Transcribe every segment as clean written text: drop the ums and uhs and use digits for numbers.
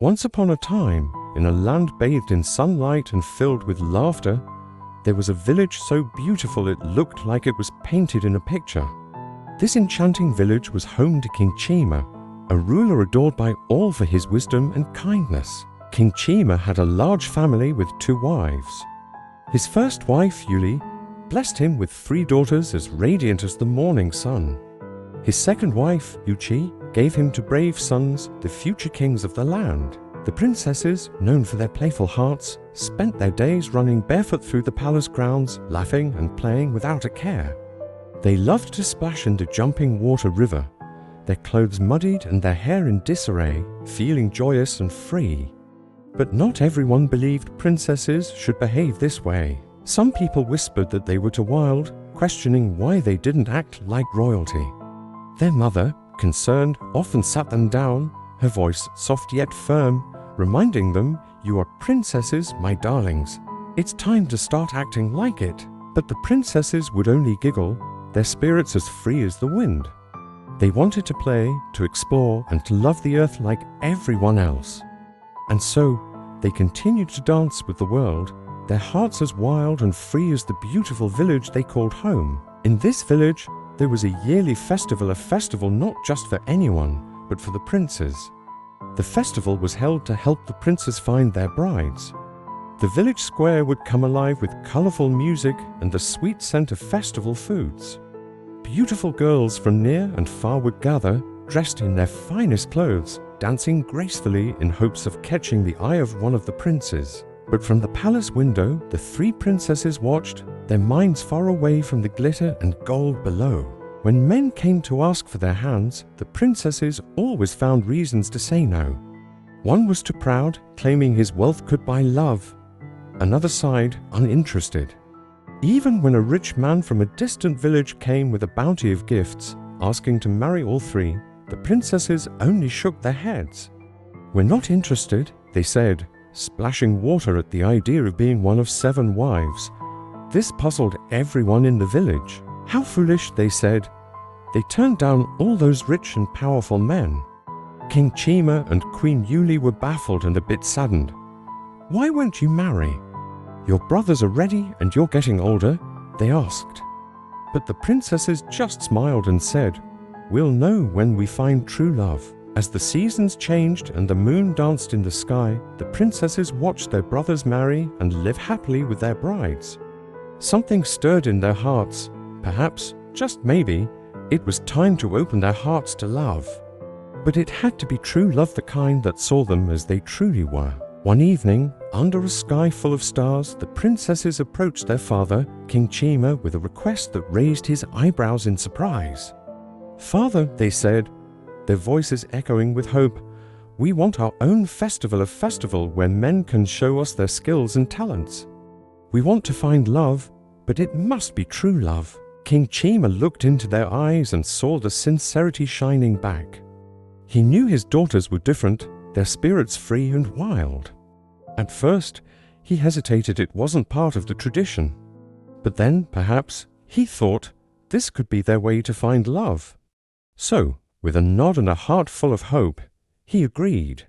Once upon a time, in a land bathed in sunlight and filled with laughter, there was a village so beautiful it looked like it was painted in a picture. This enchanting village was home to King Chima, a ruler adored by all for his wisdom and kindness. King Chima had a large family with 2 wives. His first wife, Yuli, blessed him with 3 daughters as radiant as the morning sun. His second wife, Yuchi, gave him 2 brave sons, the future kings of the land. The princesses, known for their playful hearts, spent their days running barefoot through the palace grounds, laughing and playing without a care. They loved to splash in the jumping water river, their clothes muddied and their hair in disarray, feeling joyous and free. But not everyone believed princesses should behave this way. Some people whispered that they were too wild, questioning why they didn't act like royalty. Their mother, concerned, often sat them down, her voice soft yet firm, reminding them, "You are princesses, my darlings. It's time to start acting like it." But the princesses would only giggle, their spirits as free as the wind. They wanted to play, to explore, and to love the earth like everyone else. And so, they continued to dance with the world, their hearts as wild and free as the beautiful village they called home. In this village, there was a yearly festival, a festival not just for anyone, but for the princes. The festival was held to help the princes find their brides. The village square would come alive with colorful music and the sweet scent of festival foods. Beautiful girls from near and far would gather, dressed in their finest clothes, dancing gracefully in hopes of catching the eye of one of the princes. But from the palace window, the 3 princesses watched, their minds far away from the glitter and gold below. When men came to ask for their hands, the princesses always found reasons to say no. One was too proud, claiming his wealth could buy love. Another sighed, uninterested. Even when a rich man from a distant village came with a bounty of gifts, asking to marry all 3, the princesses only shook their heads. "We're not interested," they said, splashing water at the idea of being one of 7 wives. This puzzled everyone in the village. How foolish, they said. They turned down all those rich and powerful men. King Chima and Queen Yuli were baffled and a bit saddened. "Why won't you marry? Your brothers are ready and you're getting older," they asked. But the princesses just smiled and said, "We'll know when we find true love." As the seasons changed and the moon danced in the sky, the princesses watched their brothers marry and live happily with their brides. Something stirred in their hearts. Perhaps, just maybe, it was time to open their hearts to love. But it had to be true love, the kind that saw them as they truly were. One evening, under a sky full of stars, the princesses approached their father, King Chima, with a request that raised his eyebrows in surprise. "Father," they said, their voices echoing with hope, "we want our own festival, a festival where men can show us their skills and talents. We want to find love, but it must be true love." King Chima looked into their eyes and saw the sincerity shining back. He knew his daughters were different, their spirits free and wild. At first, he hesitated, it wasn't part of the tradition. But then, perhaps, he thought this could be their way to find love. So, with a nod and a heart full of hope, he agreed.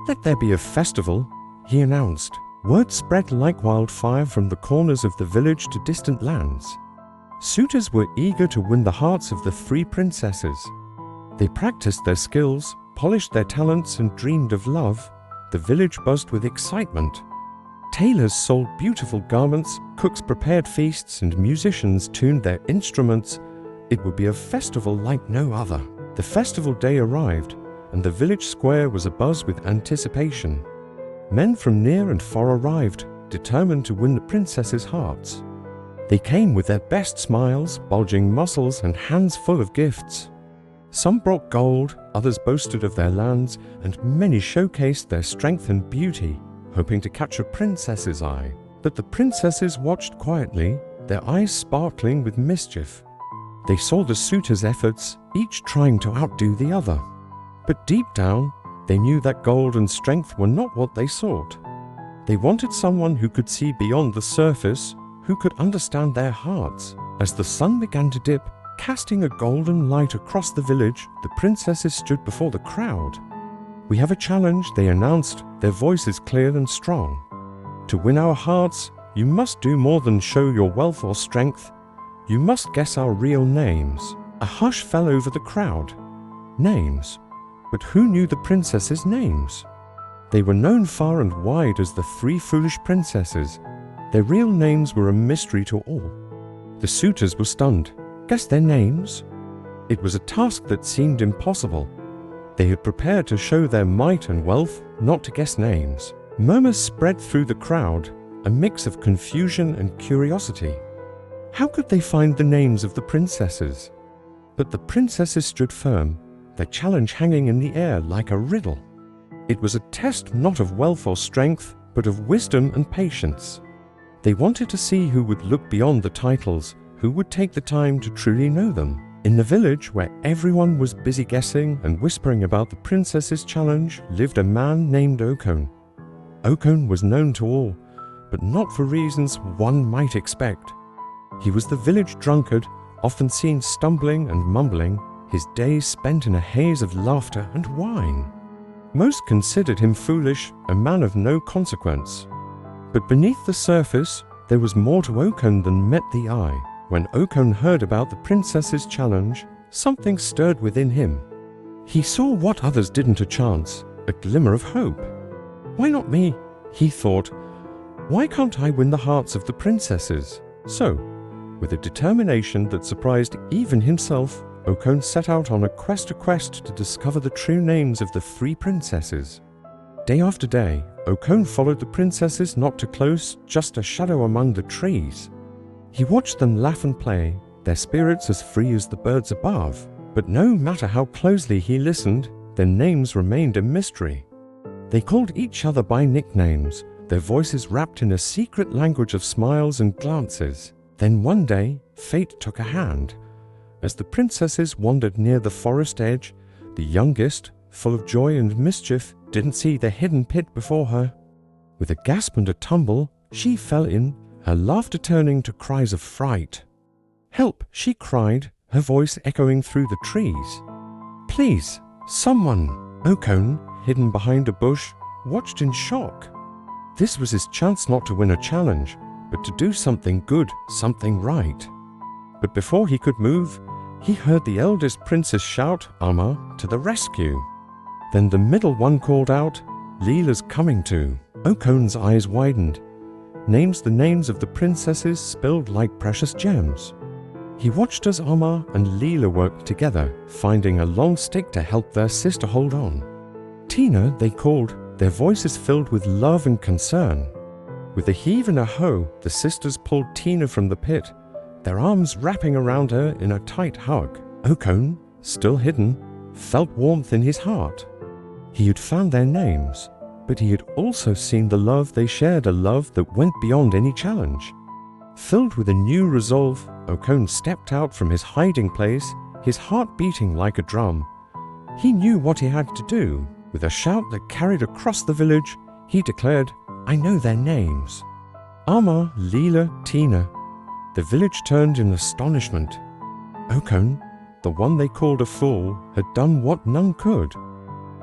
"Let there be a festival," he announced. Word spread like wildfire from the corners of the village to distant lands. Suitors were eager to win the hearts of the 3 princesses. They practiced their skills, polished their talents, and dreamed of love. The village buzzed with excitement. Tailors sold beautiful garments, cooks prepared feasts, and musicians tuned their instruments. It would be a festival like no other. The festival day arrived, and the village square was abuzz with anticipation. Men from near and far arrived, determined to win the princesses' hearts. They came with their best smiles, bulging muscles, and hands full of gifts. Some brought gold, others boasted of their lands, and many showcased their strength and beauty, hoping to catch a princess's eye. But the princesses watched quietly, their eyes sparkling with mischief. They saw the suitors' efforts, each trying to outdo the other. But deep down, they knew that gold and strength were not what they sought. They wanted someone who could see beyond the surface, who could understand their hearts. As the sun began to dip, casting a golden light across the village, the princesses stood before the crowd. "We have a challenge," they announced, their voices clear and strong. "To win our hearts, you must do more than show your wealth or strength. You must guess our real names." A hush fell over the crowd. Names? But who knew the princesses' names? They were known far and wide as the Three Foolish Princesses. Their real names were a mystery to all. The suitors were stunned. Guess their names? It was a task that seemed impossible. They had prepared to show their might and wealth, not to guess names. Murmurs spread through the crowd, a mix of confusion and curiosity. How could they find the names of the princesses? But the princesses stood firm, their challenge hanging in the air like a riddle. It was a test not of wealth or strength, but of wisdom and patience. They wanted to see who would look beyond the titles, who would take the time to truly know them. In the village, where everyone was busy guessing and whispering about the princess's challenge, lived a man named Okon. Okon was known to all, but not for reasons one might expect. He was the village drunkard, often seen stumbling and mumbling, his days spent in a haze of laughter and wine. Most considered him foolish, a man of no consequence. But beneath the surface, there was more to Okon than met the eye. When Okon heard about the princess's challenge, something stirred within him. He saw what others didn't a chance, a glimmer of hope. Why not me? He thought. Why can't I win the hearts of the princesses? So, with a determination that surprised even himself, Okon set out on a quest to discover the true names of the three princesses. Day after day, Okon followed the princesses not too close, just a shadow among the trees. He watched them laugh and play, their spirits as free as the birds above. But no matter how closely he listened, their names remained a mystery. They called each other by nicknames, their voices wrapped in a secret language of smiles and glances. Then one day, fate took a hand. As the princesses wandered near the forest edge, the youngest, full of joy and mischief, didn't see the hidden pit before her. With a gasp and a tumble, she fell in, her laughter turning to cries of fright. "Help!" she cried, her voice echoing through the trees. "Please, someone!" Okon, hidden behind a bush, watched in shock. This was his chance not to win a challenge, but to do something good, something right. But before he could move, he heard the eldest princess shout, "Amma, to the rescue!" Then the middle one called out, "Leela's coming too." Okon's eyes widened. The names of the princesses spilled like precious gems. He watched as Amma and Leela worked together, finding a long stick to help their sister hold on. Tina, they called, their voices filled with love and concern. With a heave and a hoe, the sisters pulled Tina from the pit, their arms wrapping around her in a tight hug. Okon, still hidden, felt warmth in his heart. He had found their names, but he had also seen the love they shared, a love that went beyond any challenge. Filled with a new resolve, Okon stepped out from his hiding place, his heart beating like a drum. He knew what he had to do. With a shout that carried across the village, he declared, "I know their names." Amma, Leela, Tina. The village turned in astonishment. Okon, the one they called a fool, had done what none could.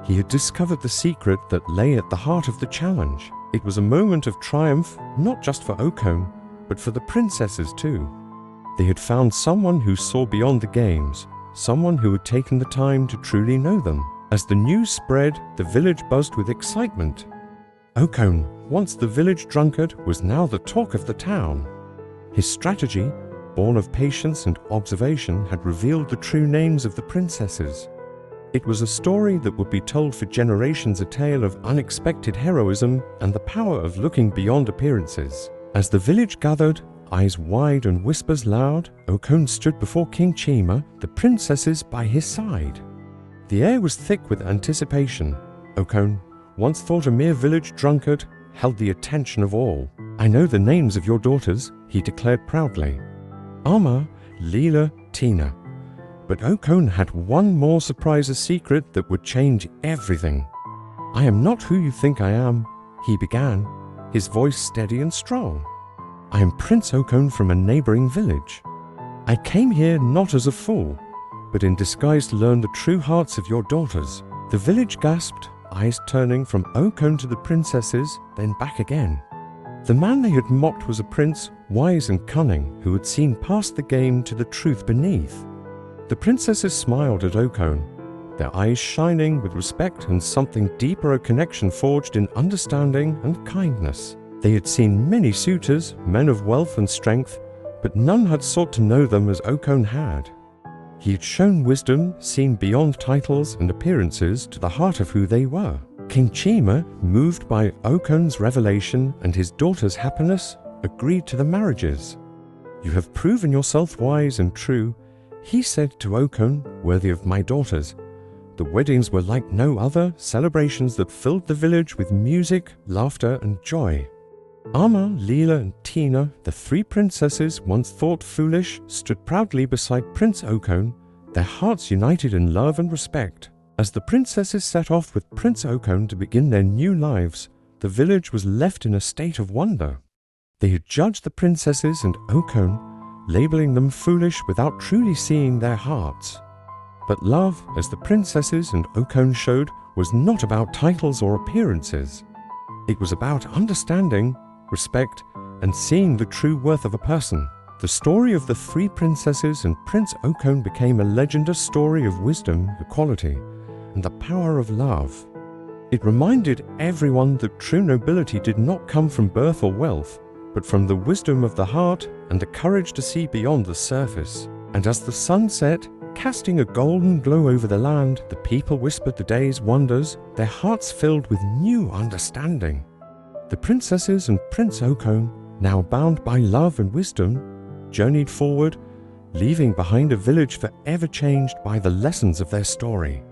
He had discovered the secret that lay at the heart of the challenge. It was a moment of triumph, not just for Okon, but for the princesses too. They had found someone who saw beyond the games, someone who had taken the time to truly know them. As the news spread, the village buzzed with excitement. Okon, once the village drunkard, was now the talk of the town. His strategy, born of patience and observation, had revealed the true names of the princesses. It was a story that would be told for generations, a tale of unexpected heroism and the power of looking beyond appearances. As the village gathered, eyes wide and whispers loud, Okon stood before King Chima, the princesses by his side. The air was thick with anticipation. Okon, once thought a mere village drunkard, held the attention of all. "I know the names of your daughters," he declared proudly. Amma, Leela, Tina. But Okon had one more surprise, a secret that would change everything. "I am not who you think I am," he began, his voice steady and strong. "I am Prince Okon from a neighboring village. I came here not as a fool, but in disguise to learn the true hearts of your daughters." The village gasped, eyes turning from Okon to the princesses, then back again. The man they had mocked was a prince, wise and cunning, who had seen past the game to the truth beneath. The princesses smiled at Okon, their eyes shining with respect and something deeper, a connection forged in understanding and kindness. They had seen many suitors, men of wealth and strength, but none had sought to know them as Okon had. He had shown wisdom, seen beyond titles and appearances to the heart of who they were. King Chima, moved by Okon's revelation and his daughter's happiness, agreed to the marriages. "You have proven yourself wise and true," he said to Okon, "worthy of my daughters." The weddings were like no other, celebrations that filled the village with music, laughter, and joy. Amma, Leela, and Tina, the three princesses once thought foolish, stood proudly beside Prince Okon, their hearts united in love and respect. As the princesses set off with Prince Okon to begin their new lives, the village was left in a state of wonder. They had judged the princesses and Okon, labeling them foolish without truly seeing their hearts. But love, as the princesses and Okon showed, was not about titles or appearances. It was about understanding, respect, and seeing the true worth of a person. The story of the three princesses and Prince Okon became a legend, a story of wisdom, equality, and the power of love. It reminded everyone that true nobility did not come from birth or wealth, but from the wisdom of the heart and the courage to see beyond the surface. And as the sun set, casting a golden glow over the land, the people whispered the day's wonders, their hearts filled with new understanding. The princesses and Prince Okon, now bound by love and wisdom, journeyed forward, leaving behind a village forever changed by the lessons of their story.